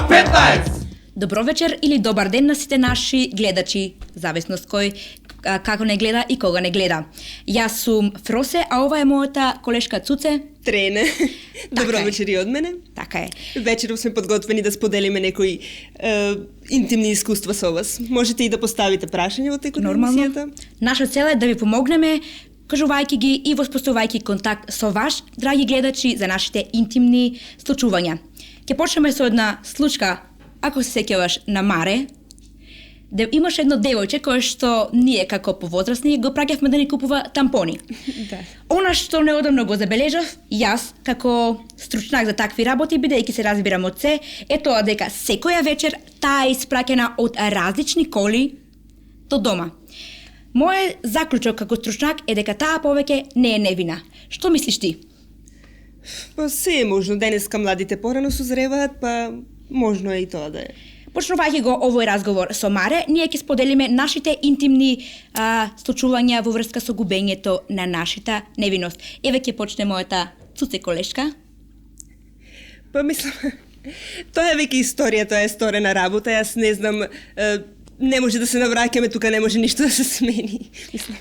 15! Добро вечер или добар ден на сите наши гледачи, зависно кој како не гледа и кога не гледа. Јас сум Фросе, а ова е мојата колешка Цуце. Трене. Добро е. вечер и од мене. Така е. Вечеров сме подготвени да споделиме некои интимни искуства со вас. Можете и да поставите прашања во текот на емисијата. Наша цел е да ви помогнеме, кажувајќи ги и воспоставувајќи контакт со ваш, драги гледачи, за нашите интимни случувања. Ќе почнеме со една случка, ако се сеќаваш на Маре, да имаш едно девојче кое што ние како повозрасни го праќавме да ни купува тампони. Да. Она што неодамно го забележав, јас како стручнак за такви работи, бидејќи се разбирам од се, е тоа дека секоја вечер таа е испраќена од различни коли до дома. Моје заклучок како стручнак е дека таа повеќе не е невина. Што мислиш ти? Па се е можно, денеска младите порано созреваат, па можно е и тоа да е. Почнувајќи го овој разговор со Маре, ние ќе споделиме нашите интимни случувања во врска со губењето на нашата невиност. Еве ќе почне мојата Цуце колешка. Па мислам, тоа е веќе историја, тоа е сторена работа, јас не знам, не може да се навраќаме, тука не може ништо да се смени. Мислам.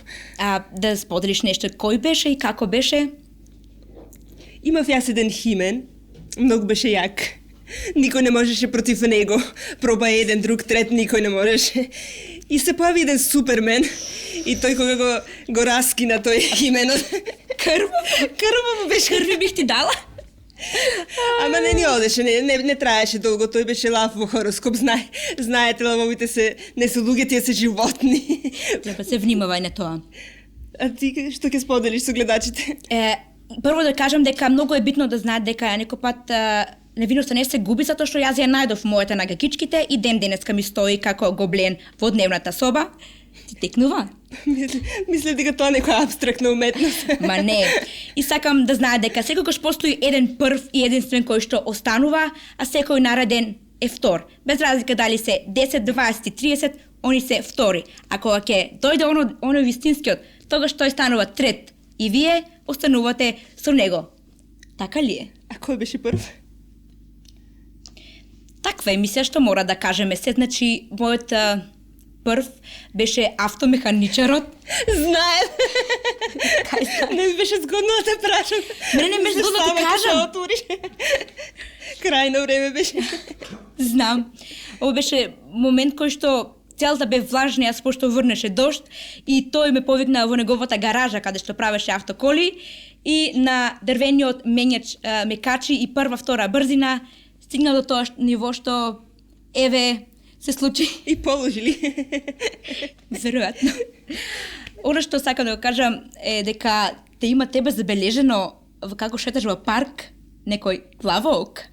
Да споделиш нешто, кој беше и како беше? Имав јас еден химен, многу беше јак. Никој не можеше против него. Проба еден, друг, трет, никој не можеше. И се појави еден супермен и тој кога го раскина тој хименот. Крво беше. Крви бих ти дала? Ама не ни одеше, не траеше долго, тој беше лав во хороскоп, знаете, лавовите не се луѓе, тие се животни. Треба се внимавај на тоа. А ти што ќе споделиш со гледачите? Прво да кажам дека многу е битно да знаат дека некој пат невиноста не се губи, затоа што јас ја најдов мојата на гакичките и ден денеска ми стои како гоблен во дневната соба. Ти текнува? Мисле дека тоа некоја абстрактна уметност. Ма не. И сакам да знаат дека секогаш постои еден прв и единствен кој што останува, а секој нареден е втор. Без разлика дали се 10, 20, 30, они се втори. А кога ќе дојде оној вистинскиот, тогаш тој станува трет и вие останувате со него. Така ли е? А кој беше прв? Таква емисија што мора да кажеме се, значи мојот прв беше автомеханичарот. Знаем. Кај знаеш? Не беше згодно да те прашам. Не беше згодно да кажам. Крајно време беше. Знам. Ово беше момент кој што целта бе влажна, јас пошто врнеше дожд и тој ме повикна во неговата гаража каде што правеше автоколи и на дрвениот менјач ме качи и прва, втора брзина стигна до тоа ниво што еве се случи. И положили. Веројатно. Оно што сакам да го кажам е дека те има тебе забележено како шеташ во парк некој плавоок.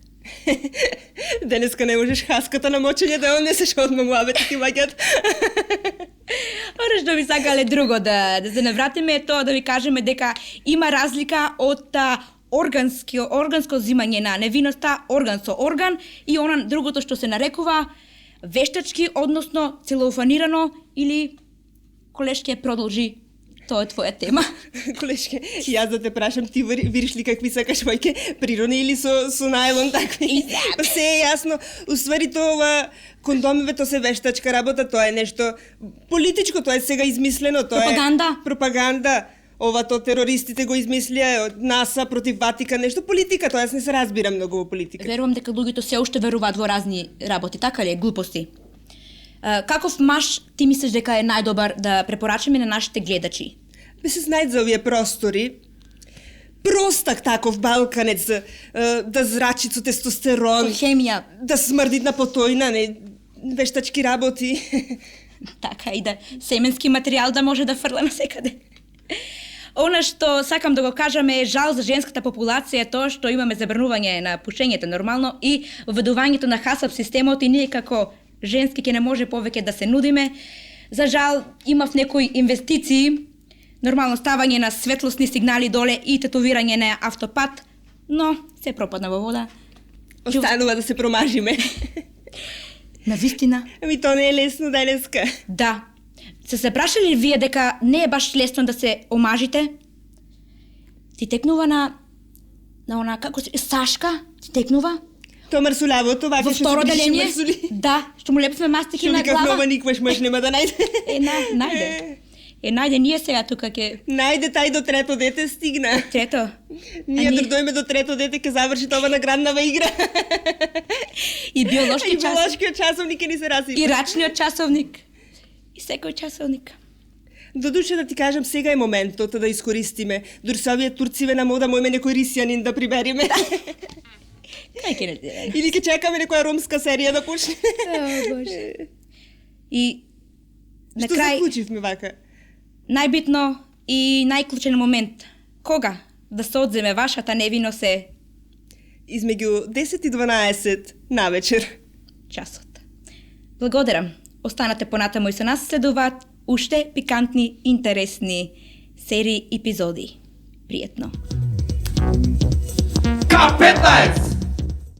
Денеска не можеш хаската на мочење да однесеш одма муабети ти маѓат. Оно што би сакале друго да се навратиме е тоа да ви кажеме дека има разлика од органско зимање на невиноста, орган со орган и она другото што се нарекува вештачки, односно целофанирано или колешке продолжи. Тоа е твоја тема. Колешке, јас да те прашам, ти вириш ли какви сакаш мојке, природни или со најлон такви? Па се е јасно. Уствари тоа кондомиве, тоа се вештачка работа, тоа е нешто политичко, тоа е сега измислено, тоа Пропаганда. е пропаганда. Ова то терористите го измислија од НАСА против Ватикан, нешто политика, тоа јас не се разбирам многу во политика. Верувам дека луѓето се уште веруваат во разни работи, така ли е, глупости. Каков маж ти мислиш дека е најдобар да препорачаме на нашите гледачи? Бе се знајат за овие простори. Простак таков балканец, да зрачи со тестостерон, Хемија. да смрди на потојна, не вештачки работи. Така и да семенски материјал да може да фрла на секаде. Она што сакам да го кажам е жал за женската популација тоа што имаме забранување на пушењето нормално и введувањето на хасап системот и ние како женски ќе не може повеќе да се нудиме. За жал имав некои инвестиции, нормално ставање на светлосни сигнали доле и тетовирање на автопат, но се пропадна во вода. Останува да се промажиме. Навистина. Ами тоа не е лесно денеска. Да. Се прашали вие дека не е баш лесно да се омажите? Ти текнува на она, како се, Сашка? Ти текнува? То мрсулявото, вака Во што второ се пише деление? мрсули. Да, што му лепсме мастики Што на викав глава. нова никваш мъж нема да најде. Најде. Најде, ние сега тука ќе... Најде тај до трето дете стигна. Трето. Ние ние? дојдеме до трето дете ќе заврши това награднава игра. И биолошки И час. биолошкиот часовник ќе ни се расипа. И рачниот часовник. И секој часовник. Додуше да ти кажам, сега е моментот да искористиме. Дур со овие турциве на мода мојме некој рисјанин да прибериме. Кај ќе не ти Или ќе чекаме некоја ромска серија да почне. О, Боже. И на Што крај, заклучивме вака? најбитно и најклучен момент. Кога да се одземе вашата невиност е Измеѓу 10 и 12 на вечер. часот. Благодарам. Останате понатаму и со нас следуваат уште пикантни, интересни серии епизоди. Пријатно. K15!